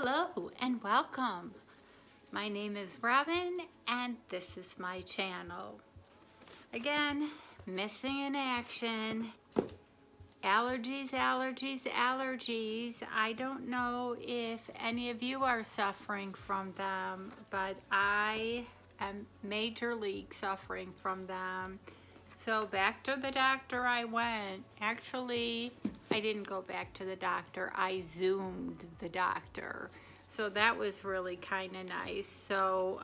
Hello and welcome. My name is Robyn and this is my channel. Again, missing in action. Allergies, allergies, allergies. I don't know if any of you are suffering from them, but I am major league suffering from them. So back to the doctor I went. Actually, I didn't go back to the doctor. I Zoomed the doctor. So that was really kind of nice. So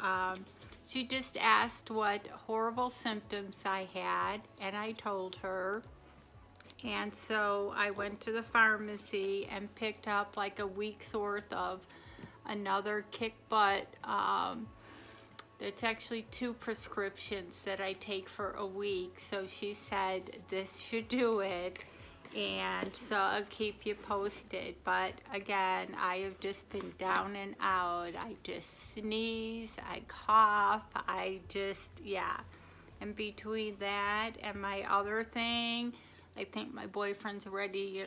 she just asked what horrible symptoms I had, and I told her. And so I went to the pharmacy and picked up like a week's worth of another kick butt. It's actually 2 prescriptions that I take for a week. So she said this should do it. And so I'll keep you posted. But again, I have just been down and out. I just sneeze, I cough, yeah. And between that and my other thing, I think my boyfriend's ready,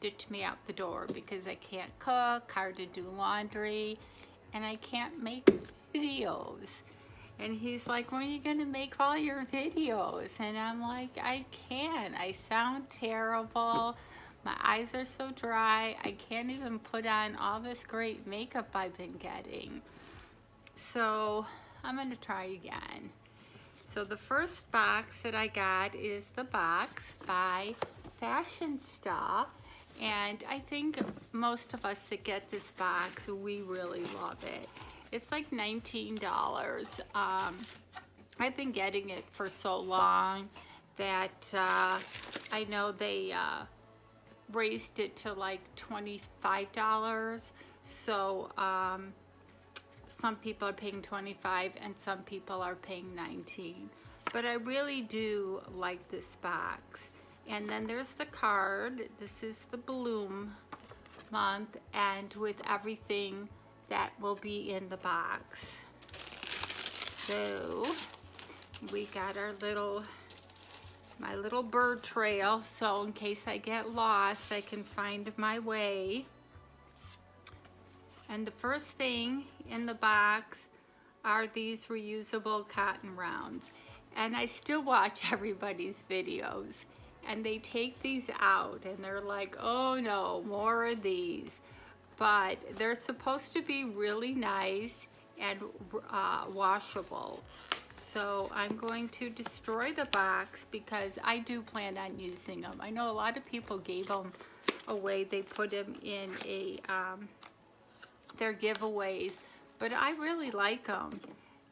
ditch me out the door because I can't cook, hard to do laundry, and I can't make videos. And he's like, when are you gonna make all your videos? And I'm like, I can't. I sound terrible. My eyes are so dry. I can't even put on all this great makeup I've been getting. So I'm gonna try again. So the first box that I got is the box by Fashionsta. And I think most of us that get this box, we really love it. It's like $19. I've been getting it for so long that I know they raised it to like $25. So some people are paying $25 and some people are paying $19. But I really do like this box. And then there's the card. This is the Bloom month, and with everything that will be in the box. So we got my little bird trail, so in case I get lost, I can find my way. And the first thing in the box are these reusable cotton rounds. And I still watch everybody's videos, and they take these out and they're like, oh no, more of these. But they're supposed to be really nice and washable. So I'm going to destroy the box because I do plan on using them. I know a lot of people gave them away. They put them in their giveaways, but I really like them.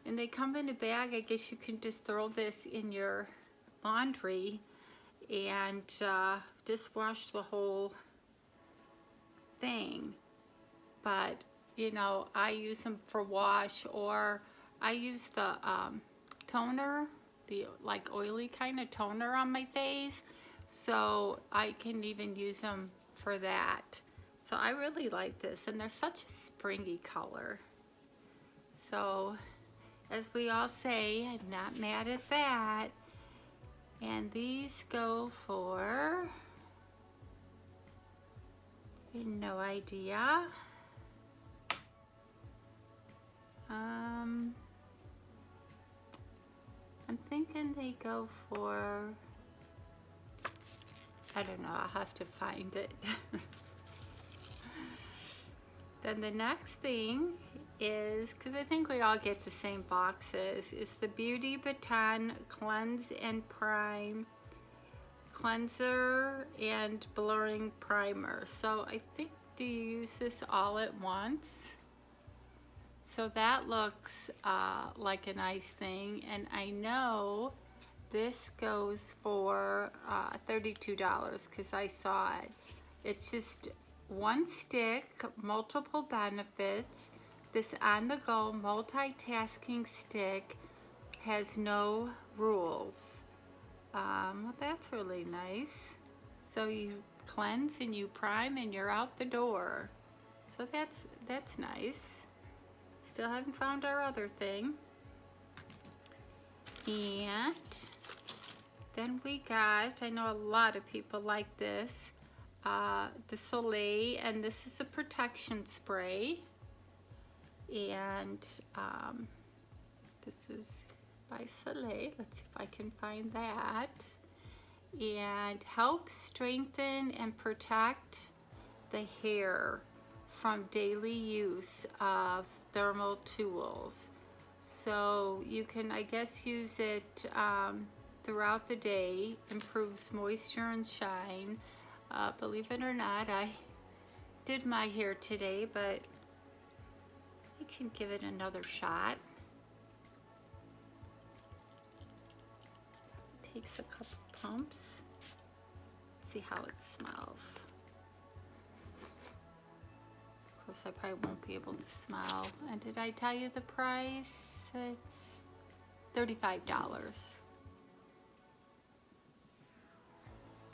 And they come in a bag. I guess you can just throw this in your laundry and just wash the whole thing. But I use them for wash, or I use the toner, the like oily kind of toner on my face, so I can even use them for that. So I really like this, and they're such a springy color. So as we all say, I'm not mad at that. And these go for, no idea. I'm thinking they go for, I don't know, I'll have to find it. Then the next thing is, because I think we all get the same boxes, is the Beauty Baton Cleanse and Prime Cleanser and Blurring Primer. So I think, do you use this all at once? So that looks like a nice thing, and I know this goes for $32 because I saw it. It's just one stick, multiple benefits. This on-the-go multitasking stick has no rules. Well, that's really nice. So you cleanse and you prime and you're out the door. So that's nice. Still haven't found our other thing. And then we got, I know a lot of people like this, the Soleil, and this is a protection spray. And this is by Soleil. Let's see if I can find that. And helps strengthen and protect the hair from daily use of thermal tools. So you can, I guess, use it throughout the day. Improves moisture and shine. Believe it or not, I did my hair today, but I can give it another shot. Takes a couple pumps. See how it smells. Of course, I probably won't be able to smell. And did I tell you the price? It's $35.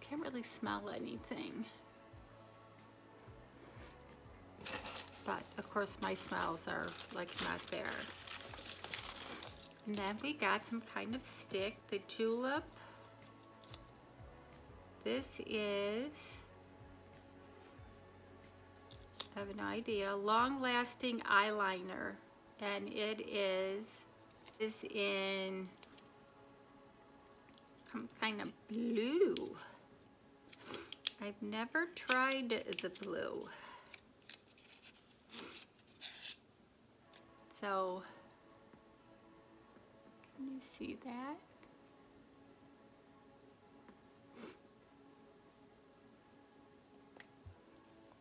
Can't really smell anything. But of course my smells are like not there. And then we got some kind of stick, the Julep. This is, I have no idea, long-lasting eyeliner, and it is in some kind of blue. I've never tried the blue. So, can you see that?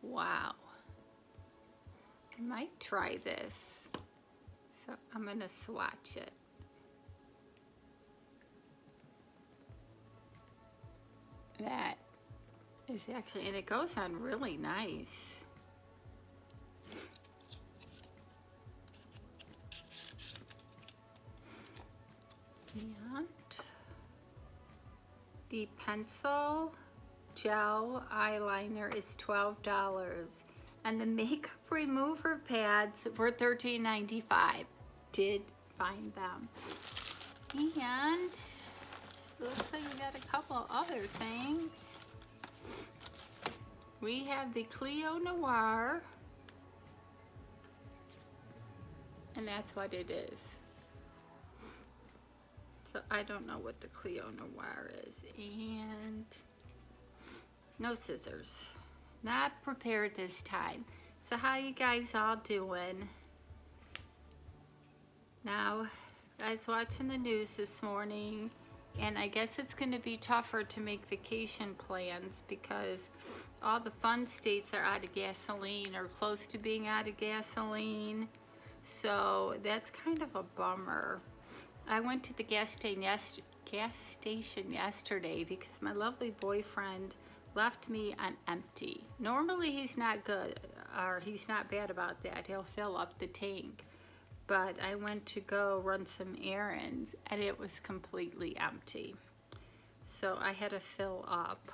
Wow. I might try this. So I'm gonna swatch it. That is actually, and it goes on really nice. And the pencil gel eyeliner is $12, and the makeup remover pads were $13.95. Did find them. And looks like we got a couple other things. We have the Cleo Noir, and that's what it is. So I don't know what the Cleo Noir is. And no scissors. Not prepared this time. So how you guys all doing? Now, I was watching the news this morning, and I guess it's going to be tougher to make vacation plans because all the fun states are out of gasoline or close to being out of gasoline. So that's kind of a bummer. I went to the gas station yesterday because my lovely boyfriend left me on empty. Normally he's not good, or he's not bad about that. He'll fill up the tank. But I went to go run some errands and it was completely empty. So I had to fill up.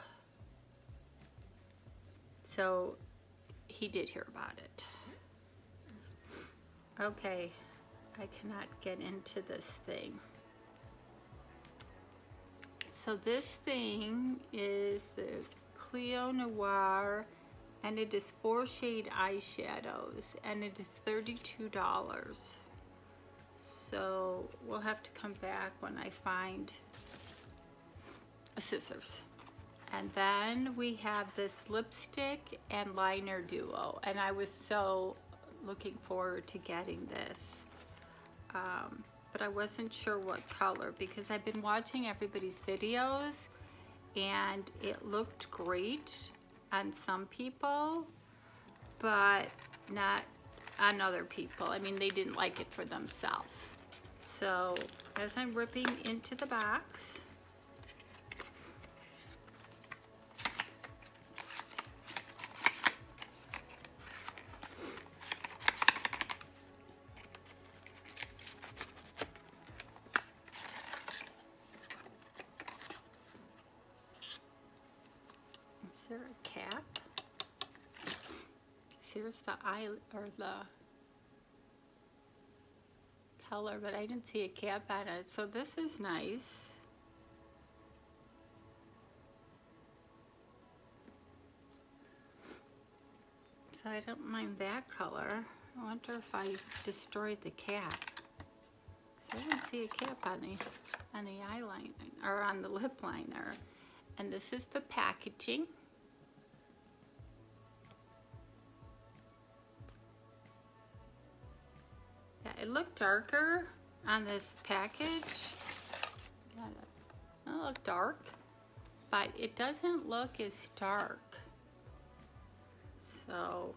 So he did hear about it. Okay, I cannot get into this thing. So this thing is the Cleo Noir, and it is 4-shade eyeshadows, and it is $32. So we'll have to come back when I find a scissors. And then we have this lipstick and liner duo, and I was so looking forward to getting this. But I wasn't sure what color because I've been watching everybody's videos and it looked great on some people, but not on other people. I mean, they didn't like it for themselves. So as I'm ripping into the box, is there a cap? Here's the eye, or the color, but I didn't see a cap on it. So this is nice. So I don't mind that color. I wonder if I destroyed the cap. So I didn't see a cap on the eyeliner or on the lip liner. And this is the packaging. Yeah, it looked darker on this package. It look dark, but it doesn't look as dark. So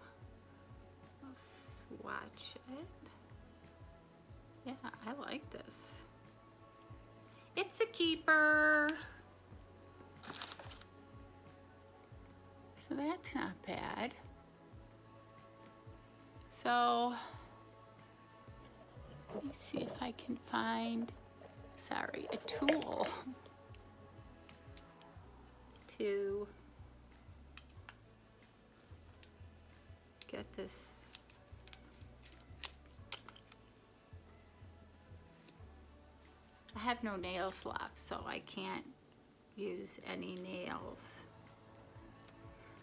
let's swatch it. Yeah, I like this. It's a keeper. So that's not bad. So let me see if I can find, a tool to get this. I have no nails left, so I can't use any nails.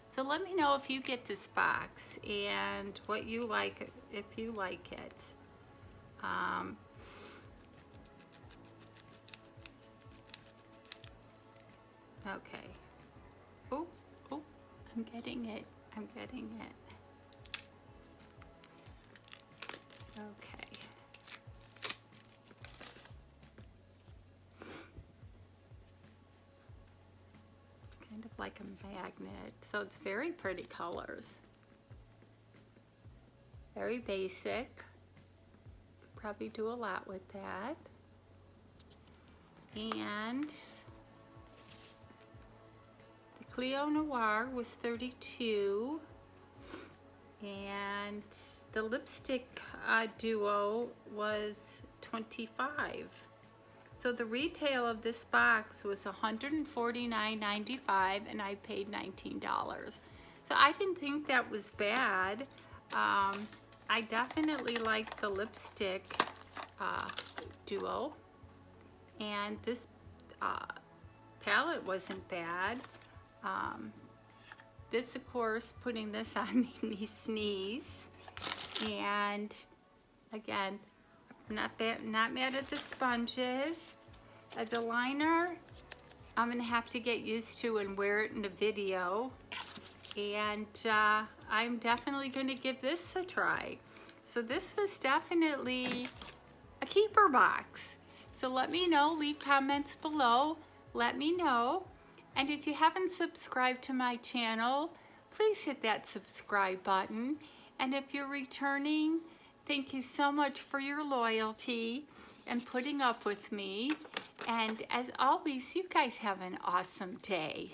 So let me know if you get this box and what you like, if you like it. Okay. Oh, I'm getting it. Okay. Kind of like a magnet. So it's very pretty colors. Very basic. Could probably do a lot with that. And the Cleo Noir was $32. And the lipstick duo was $25. So the retail of this box was $149.95 and I paid $19. So I didn't think that was bad. I definitely like the lipstick duo. And this palette wasn't bad. This, of course, putting this on made me sneeze. And again, I'm not mad at the sponges. The liner, I'm gonna have to get used to and wear it in the video. And I'm definitely gonna give this a try. So this was definitely a keeper box. So let me know, leave comments below, let me know. And if you haven't subscribed to my channel, please hit that subscribe button. And if you're returning, thank you so much for your loyalty and putting up with me. And as always, you guys have an awesome day.